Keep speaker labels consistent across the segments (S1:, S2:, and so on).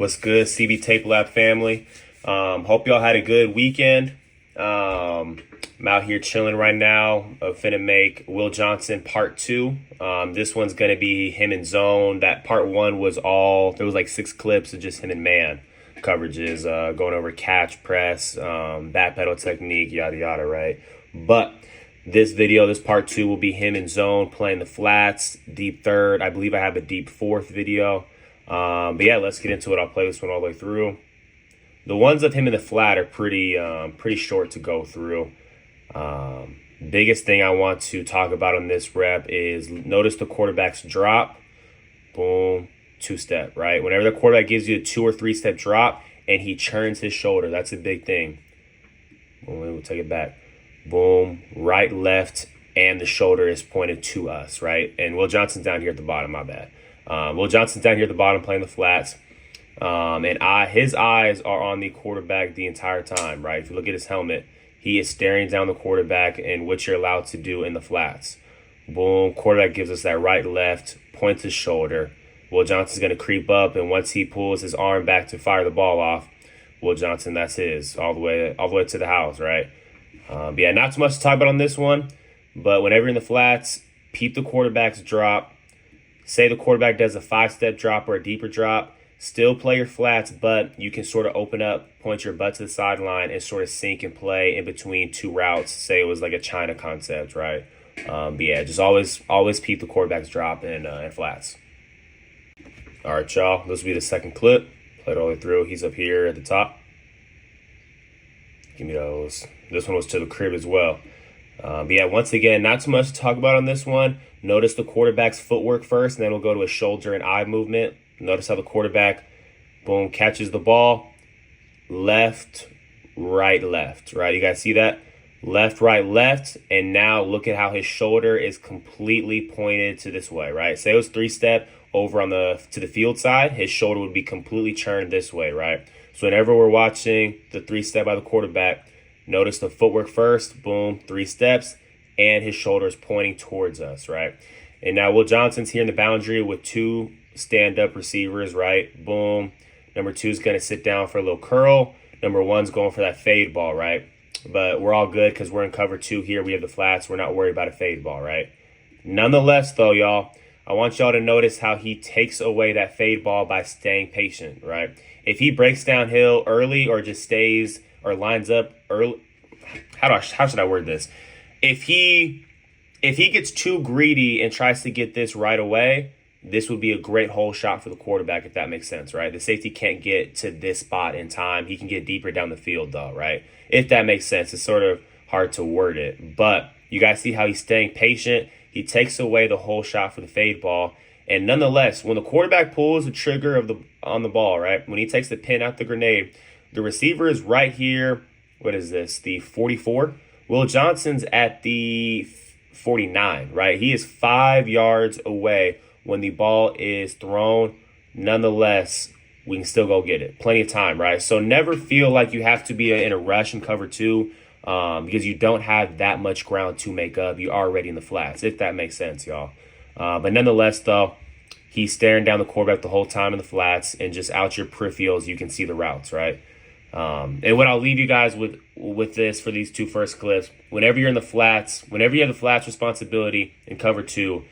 S1: What's good, CB Tape Lab family? Hope y'all had a good weekend. I'm out here chilling right now. I'm finna make Will Johnson part 2. This one's gonna be him in zone. That part 1 was there was like 6 clips of just him in man coverages, going over catch, press, back pedal technique, yada yada, right? But this video, this part 2, will be him in zone, playing the flats, deep third. I believe I have a deep fourth video. But yeah, let's get into it. I'll play this one all the way through. The ones of him in the flat are pretty short to go through. Biggest thing I want to talk about on this rep is notice the quarterback's drop. Boom, 2-step, right? Whenever the quarterback gives you a 2 or 3 step drop and he churns his shoulder, that's a big thing. Boom, we'll take it back. Boom, right, left, and the shoulder is pointed to us, right? And Will Johnson's down here at the bottom, my bad. Will Johnson's down here at the bottom playing the flats. And his eyes are on the quarterback the entire time, right? If you look at his helmet, he is staring down the quarterback and what you're allowed to do in the flats. Boom, quarterback gives us that right, left, points his shoulder. Will Johnson's going to creep up, and once he pulls his arm back to fire the ball off, Will Johnson, that's his, all the way to the house, right? Yeah, not too much to talk about on this one, but whenever you're in the flats, peep the quarterback's drop. Say the quarterback does a 5-step drop or a deeper drop, still play your flats, but you can sort of open up, point your butt to the sideline, and sort of sink and play in between 2 routes. Say it was like a China concept, right? But yeah, just always peep the quarterback's drop and flats. All right, y'all, this will be the second clip. Play it all the way through. He's up here at the top. Give me those. This one was to the crib as well. But yeah, once again, not too much to talk about on this one. Notice the quarterback's footwork first, and then we'll go to a shoulder and eye movement. Notice how the quarterback, boom, catches the ball. Left, right, right? You guys see that? Left, right, and now look at how his shoulder is completely pointed to this way, right? Say it was 3-step over to the field side, his shoulder would be completely turned this way, right? So whenever we're watching the 3-step by the quarterback, notice the footwork first, boom, 3 steps, and his shoulder is pointing towards us, right? And now Will Johnson's here in the boundary with 2 stand-up receivers, right? Boom. Number 2 is going to sit down for a little curl. Number 1's going for that fade ball, right? But we're all good because we're in cover 2 here. We have the flats. We're not worried about a fade ball, right? Nonetheless, though, y'all, I want y'all to notice how he takes away that fade ball by staying patient, right? If he breaks downhill early or just stays or lines up early, how should I word this? If he gets too greedy and tries to get this right away, this would be a great hole shot for the quarterback, if that makes sense, right? The safety can't get to this spot in time. He can get deeper down the field, though, right? If that makes sense. It's sort of hard to word it. But you guys see how he's staying patient. He takes away the hole shot for the fade ball. And nonetheless, when the quarterback pulls the trigger on the ball, right, when he takes the pin out the grenade, the receiver is right here. What is this? The 44. Will Johnson's at the 49, right? He is 5 yards away when the ball is thrown. Nonetheless, we can still go get it. Plenty of time, right? So never feel like you have to be in a rush in cover 2 because you don't have that much ground to make up. You're already in the flats, if that makes sense, y'all. But nonetheless, though, he's staring down the quarterback the whole time in the flats, and just out your peripherals, you can see the routes, right? And what I'll leave you guys with this for these 2 first clips, whenever you're in the flats, whenever you have the flats responsibility in cover 2,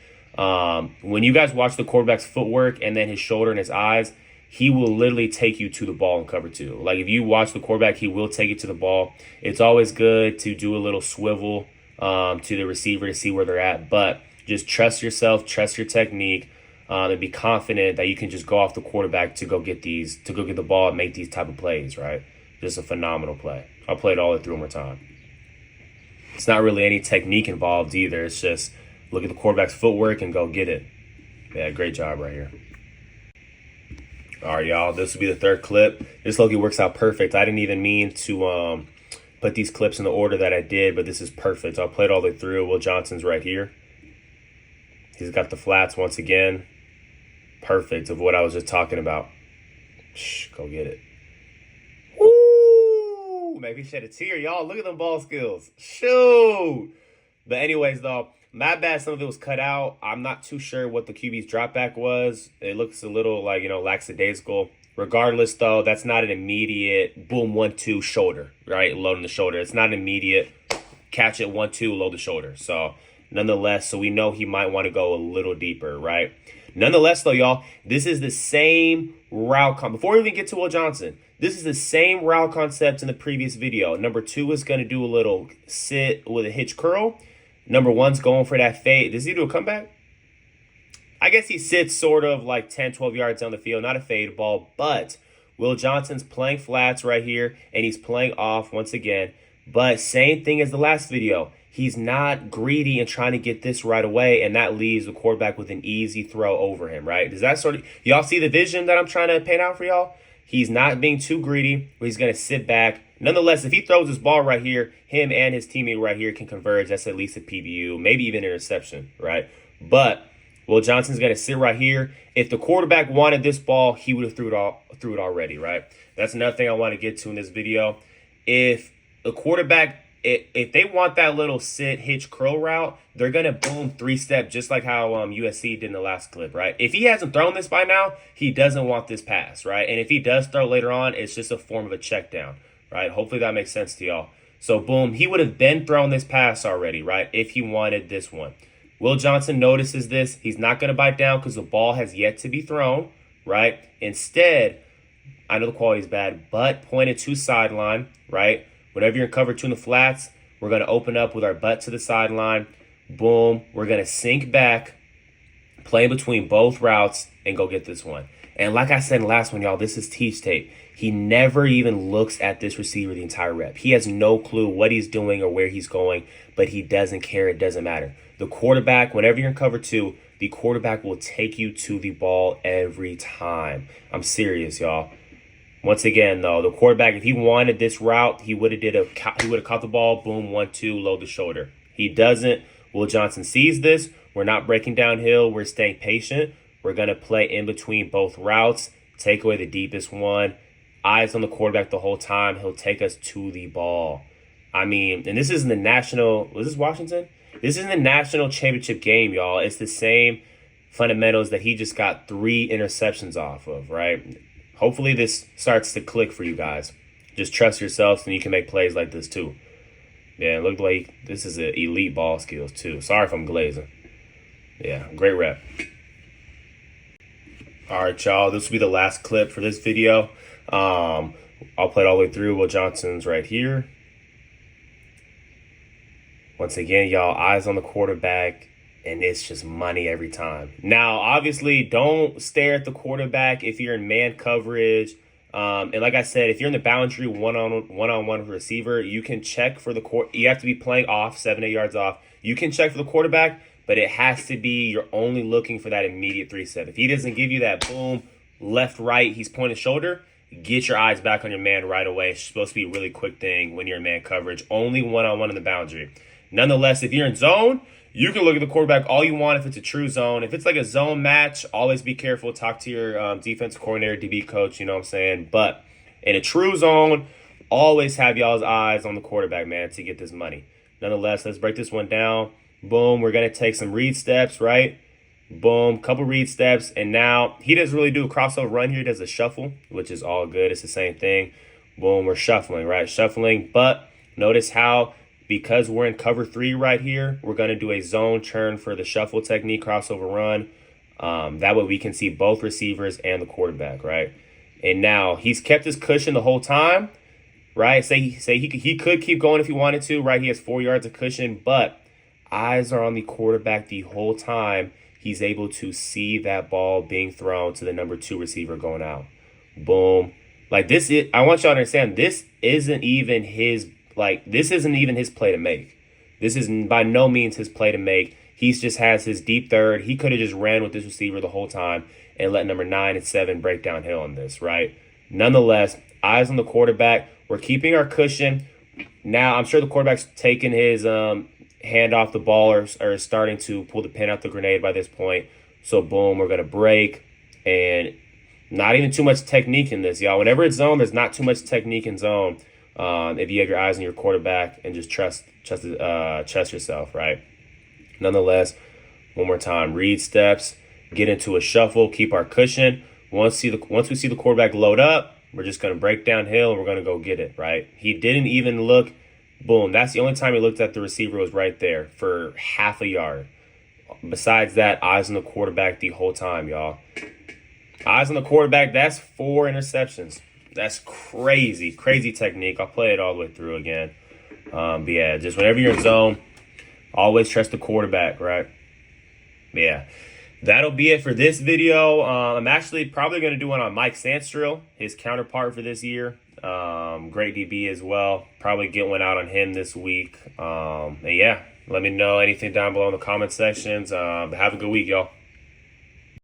S1: when you guys watch the quarterback's footwork and then his shoulder and his eyes, he will literally take you to the ball in cover 2. Like, if you watch the quarterback, he will take you to the ball. It's always good to do a little swivel to the receiver to see where they're at, but just trust yourself, trust your technique, and be confident that you can just go off the quarterback to go get the ball and make these type of plays, right? Just a phenomenal play. I'll play it all the way through one more time. It's not really any technique involved either. It's just look at the quarterback's footwork and go get it. Yeah, great job right here. All right, y'all, this will be the third clip. This low-key works out perfect. I didn't even mean to put these clips in the order that I did, but this is perfect. I'll play it all the way through. Will Johnson's right here. He's got the flats once again. Perfect of what I was just talking about. Go get it. Woo! Maybe shed a tear, y'all. Look at them ball skills. Shoot! But anyways, though, My bad, some of it was cut out. I'm not too sure what the QB's drop back was. It looks a little like, lackadaisical. Regardless, though, that's not an immediate boom 1-2 shoulder, right? Loading the shoulder. It's not an immediate catch it 1-2, load the shoulder. So nonetheless, so we know he might want to go a little deeper, right? Nonetheless, though, y'all, this is the same route. Before we even get to Will Johnson, this is the same route concept in the previous video. Number 2 is going to do a little sit with a hitch curl. Number 1's going for that fade. Does he do a comeback? I guess he sits sort of like 10, 12 yards down the field. Not a fade ball, but Will Johnson's playing flats right here, and he's playing off once again. But same thing as the last video. He's not greedy and trying to get this right away, and that leaves the quarterback with an easy throw over him, right? Does that sort of, y'all see the vision that I'm trying to paint out for y'all? He's not being too greedy, but he's going to sit back. Nonetheless, if he throws his ball right here, him and his teammate right here can converge. That's at least a PBU, maybe even interception, right? But Will Johnson's going to sit right here. If the quarterback wanted this ball, he would have threw it already, right? That's another thing I want to get to in this video. If the quarterback, if they want that little sit, hitch, curl route, they're going to boom 3-step, just like how USC did in the last clip, right? If he hasn't thrown this by now, he doesn't want this pass, right? And if he does throw later on, it's just a form of a check down, right? Hopefully that makes sense to y'all. So boom, he would have been thrown this pass already, right? If he wanted this one. Will Johnson notices this. He's not going to bite down because the ball has yet to be thrown, right? Instead, I know the quality is bad, but pointed to sideline, right? Whenever you're in cover 2 in the flats, we're going to open up with our butt to the sideline. Boom. We're going to sink back, play in between both routes, and go get this one. And like I said in the last one, y'all, this is teach tape. He never even looks at this receiver the entire rep. He has no clue what he's doing or where he's going, but he doesn't care. It doesn't matter. The quarterback, whenever you're in cover 2, the quarterback will take you to the ball every time. I'm serious, y'all. Once again, though, the quarterback, if he wanted this route, he would have caught the ball, boom, 1-2, load the shoulder. He doesn't. Will Johnson sees this. We're not breaking downhill. We're staying patient. We're going to play in between both routes, take away the deepest one. Eyes on the quarterback the whole time. He'll take us to the ball. I mean, and this is in the national, was this Washington? This is in the national championship game, y'all. It's the same fundamentals that he just got 3 interceptions off of, right? Hopefully this starts to click for you guys. Just trust yourselves and you can make plays like this too. Yeah, it looked like this is an elite ball skills too. Sorry if I'm glazing. Yeah, great rep. All right, y'all. This will be the last clip for this video. I'll play it all the way through. Will Johnson's right here. Once again, y'all, eyes on the quarterback. And it's just money every time. Now, obviously, don't stare at the quarterback if you're in man coverage. And like I said, if you're in the boundary one-on-one receiver, you can check for the court. You have to be playing off 7-8 yards off. You can check for the quarterback, but it has to be you're only looking for that immediate 3-step. If he doesn't give you that boom, left, right, he's pointing shoulder, get your eyes back on your man right away. It's supposed to be a really quick thing when you're in man coverage. Only one-on-one in the boundary. Nonetheless, if you're in zone, you can look at the quarterback all you want if it's a true zone. If it's like a zone match, always be careful. Talk to your defensive coordinator, DB coach, you know what I'm saying? But in a true zone, always have y'all's eyes on the quarterback, man, to get this money. Nonetheless, let's break this one down. Boom, we're going to take some read steps, right? Boom, couple read steps. And now he doesn't really do a crossover run here. He does a shuffle, which is all good. It's the same thing. Boom, we're shuffling, right? Shuffling. But notice how, because we're in cover 3 right here, we're going to do a zone turn for the shuffle technique, crossover run. That way we can see both receivers and the quarterback, right? And now he's kept his cushion the whole time, right? Say he could keep going if he wanted to, right? He has 4 yards of cushion, but eyes are on the quarterback the whole time. He's able to see that ball being thrown to the number 2 receiver going out. Boom. Like this is, I want y'all to understand, this isn't even his play to make. This is by no means his play to make. He just has his deep third. He could have just ran with this receiver the whole time and let number 9 and 7 break downhill on this, right? Nonetheless, eyes on the quarterback. We're keeping our cushion. Now, I'm sure the quarterback's taking his hand off the ball or starting to pull the pin out the grenade by this point. So, boom, we're going to break. And not even too much technique in this, y'all. Whenever it's zone, there's not too much technique in zone. If you have your eyes on your quarterback and just trust yourself, right? Nonetheless, one more time, read steps, get into a shuffle, keep our cushion. Once we see the quarterback load up, we're just going to break downhill and we're going to go get it, right? He didn't even look, boom. That's the only time he looked at the receiver was right there for half a yard. Besides that, eyes on the quarterback the whole time, y'all. Eyes on the quarterback, that's 4 interceptions. That's crazy, crazy technique. I'll play it all the way through again. But yeah, just whenever you're in zone, always trust the quarterback, right? But yeah, that'll be it for this video. I'm actually probably going to do one on Mike Sandstrill, his counterpart for this year. Great DB as well. Probably get one out on him this week. And yeah, let me know anything down below in the comment sections. Have a good week, y'all.